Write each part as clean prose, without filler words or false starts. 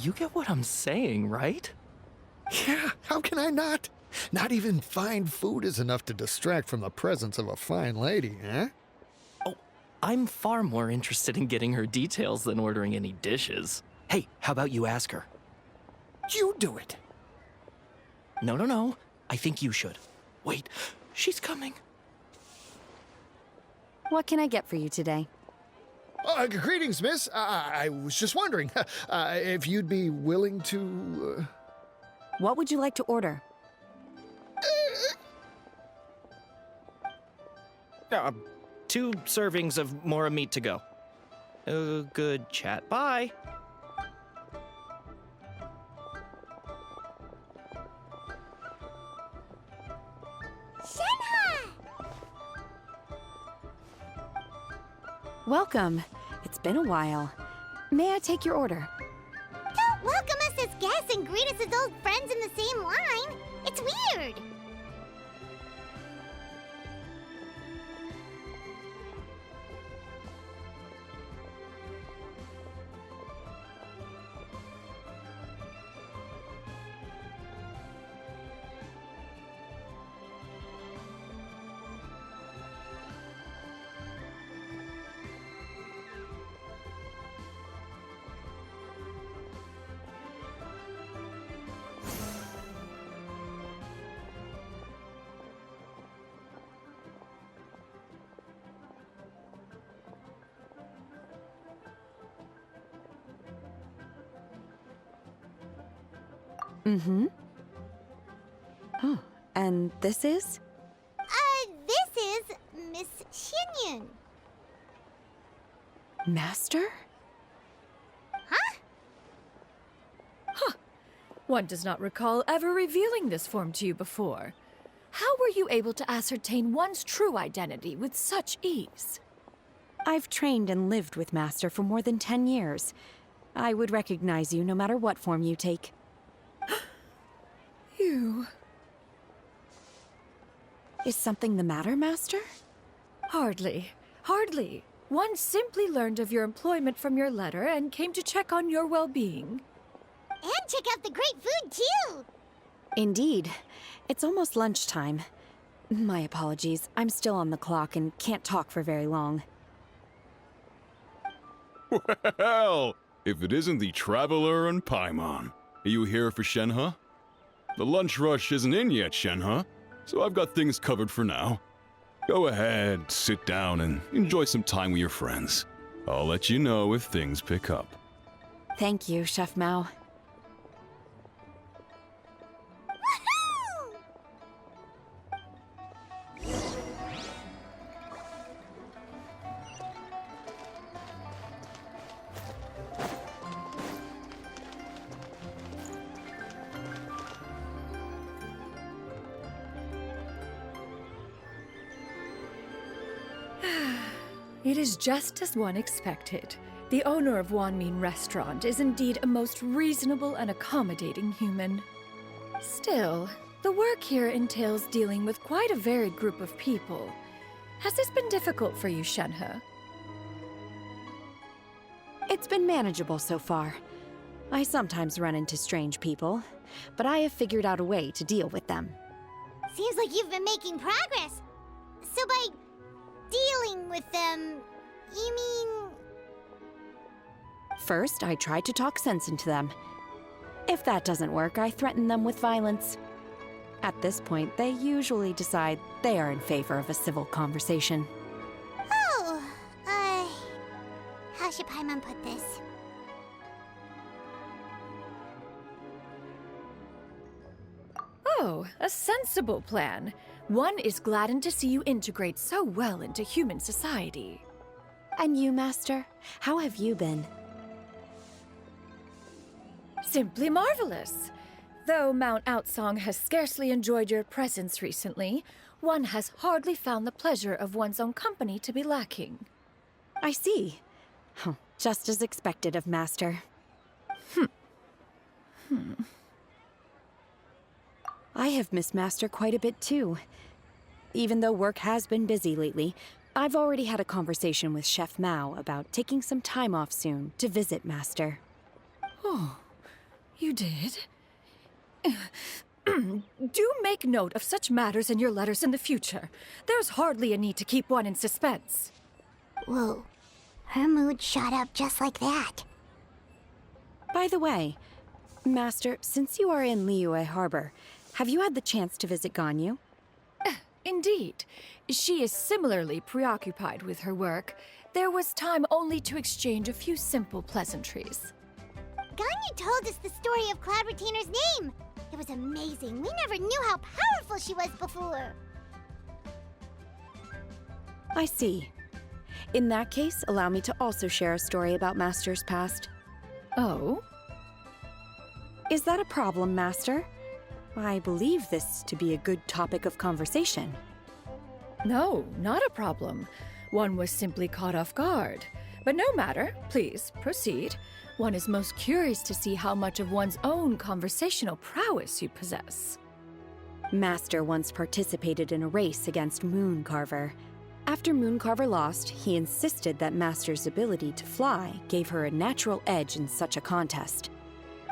You get what I'm saying, right? Yeah, how can I not? Not even fine food is enough to distract from the presence of a fine lady, eh? Oh, I'm far more interested in getting her details than ordering any dishes. Hey, how about you ask her? You do it. No. I think you should. Wait, she's coming. What can I get for you today? Greetings, miss. I was just wondering if you'd be willing to... What would you like to order? 2 servings of more meat to go. Good chat. Bye. Welcome. It's been a while. May I take your order? Don't welcome us as guests and greet us as old friends in the same line. It's weird. Mm-hmm. Oh, and this is? This is Miss XIANYUN. Master? Huh? One does not recall ever revealing this form to you before. How were you able to ascertain one's true identity with such ease? I've trained and lived with Master for more than 10 years. I would recognize you no matter what form you take. You... Is something the matter, Master? Hardly. One simply learned of your employment from your letter and came to check on your well-being. And check out the great food, too! Indeed. It's almost lunchtime. My apologies. I'm still on the clock and can't talk for very long. Well, if it isn't the Traveler and Paimon. Are you here for Shenhe? The lunch rush isn't in yet, Shenhe, so I've got things covered for now. Go ahead, sit down, and enjoy some time with your friends. I'll let you know if things pick up. Thank you, Chef Mao. Woohoo! It is just as one expected. The owner of Wanmin Restaurant is indeed a most reasonable and accommodating human. Still, the work here entails dealing with quite a varied group of people. Has this been difficult for you, Shenhe? It's been manageable so far. I sometimes run into strange people, but I have figured out a way to deal with them. Seems like you've been making progress. So by dealing with them, you mean... First, I try to talk sense into them. If that doesn't work, I threaten them with violence. At this point, they usually decide they are in favor of a civil conversation. Oh, how should Paimon put this? Oh, a sensible plan. One is gladdened to see you integrate so well into human society. And you, Master? How have you been? Simply marvelous. Though Mount Outsong has scarcely enjoyed your presence recently, one has hardly found the pleasure of one's own company to be lacking. I see. Just as expected of Master. I have missed Master quite a bit too. Even though work has been busy lately, I've already had a conversation with Chef Mao about taking some time off soon to visit Master. Oh, You did? Do make note of such matters in your letters in the future. There's hardly a need to keep one in suspense. Whoa. Her mood shot up just like that. By the way, Master, since you are in Liyue Harbor, have you had the chance to visit Ganyu? Indeed. She is similarly preoccupied with her work. There was time only to exchange a few simple pleasantries. Ganyu told us the story of Cloud Retainer's name. It was amazing. We never knew how powerful she was before. I see. In that case, allow me to also share a story about Master's past. Oh? Is that a problem, Master? I believe this to be a good topic of conversation. No, not a problem. One was simply caught off guard. But no matter, please, proceed. One is most curious to see how much of one's own conversational prowess you possess. Master once participated in a race against Mooncarver. After Mooncarver lost, he insisted that Master's ability to fly gave her a natural edge in such a contest.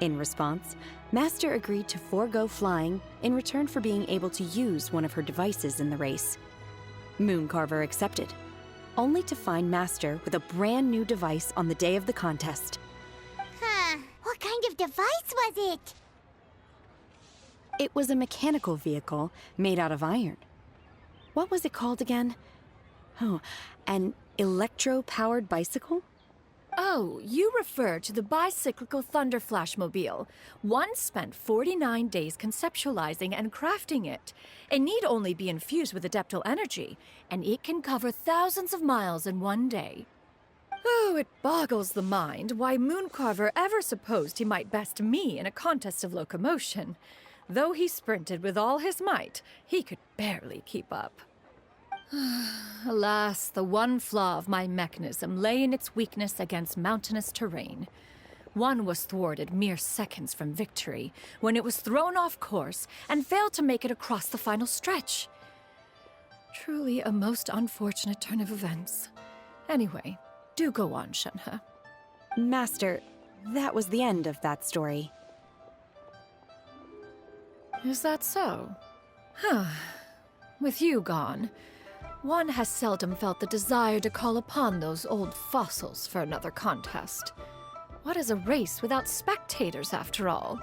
In response, Master agreed to forego flying in return for being able to use one of her devices in the race. Mooncarver accepted, only to find Master with a brand new device on the day of the contest. Huh. What kind of device was it? It was a mechanical vehicle made out of iron. What was it called again? Oh, an electro-powered bicycle? Oh, you refer to the bicyclical Thunder Flashmobile. One spent 49 days conceptualizing and crafting it. It need only be infused with adeptal energy, and it can cover thousands of miles in one day. Oh, it boggles the mind why Mooncarver ever supposed he might best me in a contest of locomotion. Though he sprinted with all his might, he could barely keep up. Alas, the one flaw of my mechanism lay in its weakness against mountainous terrain. One was thwarted mere seconds from victory, when it was thrown off course and failed to make it across the final stretch. Truly a most unfortunate turn of events. Anyway, do go on, Shenhe. Master, that was the end of that story. Is that so? Huh. With you gone, one has seldom felt the desire to call upon those old fossils for another contest. What is a race without spectators, after all?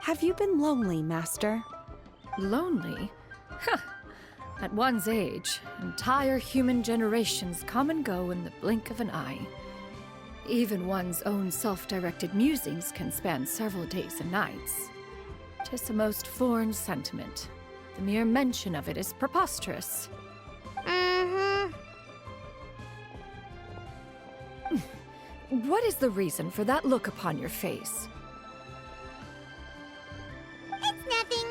Have you been lonely, Master? Lonely? Huh. At one's age, entire human generations come and go in the blink of an eye. Even one's own self-directed musings can span several days and nights. 'Tis a most foreign sentiment. The mere mention of it is preposterous. What is the reason for that look upon your face? It's nothing.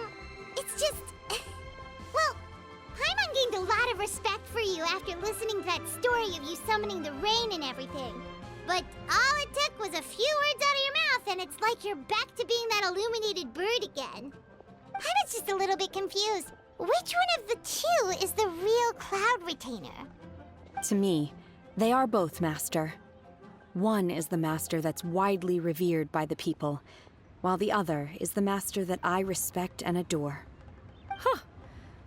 It's just... Well, Paimon gained a lot of respect for you after listening to that story of you summoning the rain and everything. But all it took was a few words out of your mouth and it's like you're back to being that illuminated bird again. Paimon's just a little bit confused. Which one of the two is the real Cloud Retainer? To me, they are both, Master. One is the master that's widely revered by the people, while the other is the master that I respect and adore. Huh.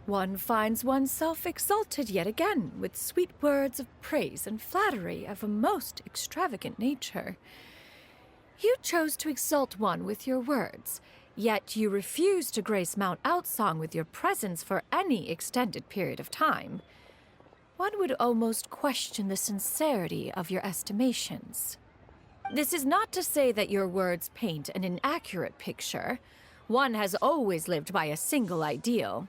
One finds oneself exalted yet again with sweet words of praise and flattery of a most extravagant nature. You chose to exalt one with your words, yet you refuse to grace Mount Outsong with your presence for any extended period of time. One would almost question the sincerity of your estimations. This is not to say that your words paint an inaccurate picture. One has always lived by a single ideal.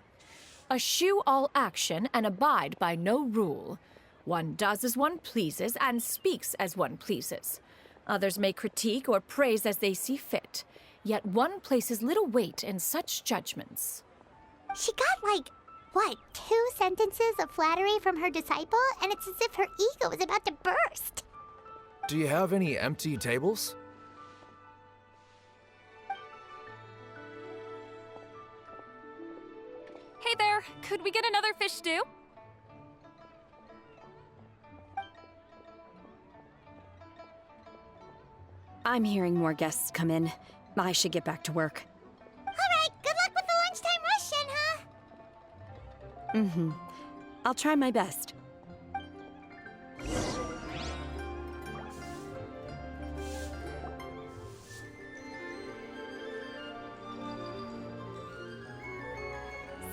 Eschew all action and abide by no rule. One does as one pleases and speaks as one pleases. Others may critique or praise as they see fit, yet one places little weight in such judgments. She got what, 2 sentences of flattery from her disciple, and it's as if her ego is about to burst. Do you have any empty tables? Hey there, could we get another fish stew? I'm hearing more guests come in. I should get back to work. Alright, good luck with the lunchtime rush, Shenhe. I'll try my best.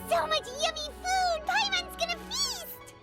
So much yummy food! Paimon's gonna feast!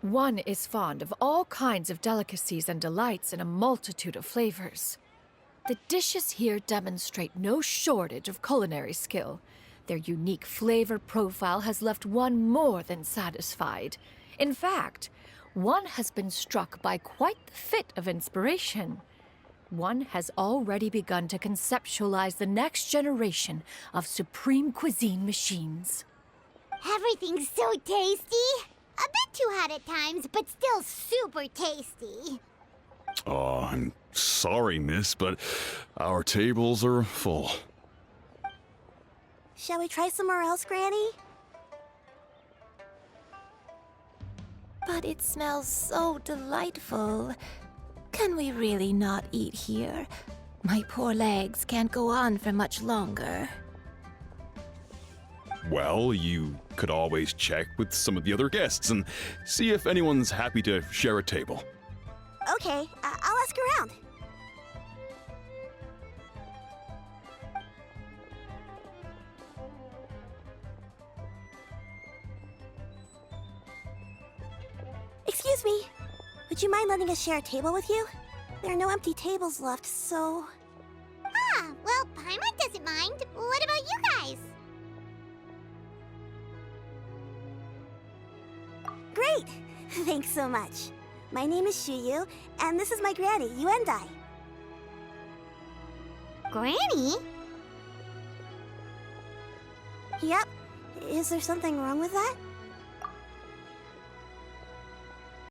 One is fond of all kinds of delicacies and delights in a multitude of flavors. The dishes here demonstrate no shortage of culinary skill. Their unique flavor profile has left one more than satisfied. In fact, one has been struck by quite the fit of inspiration. One has already begun to conceptualize the next generation of supreme cuisine machines. Everything's so tasty! A bit too hot at times, but still super tasty. Oh, I'm sorry, miss, but our tables are full. Shall we try somewhere else, Granny? But it smells so delightful. Can we really not eat here? My poor legs can't go on for much longer. Well, you could always check with some of the other guests and see if anyone's happy to share a table. Okay, I'll ask around. Excuse me. Would you mind letting us share a table with you? There are no empty tables left, so... Ah, well, Paimon doesn't mind. What about you guys? Great! Thanks so much. My name is Shuyu, and this is my granny, Yuendai. Granny? Yep. Is there something wrong with that?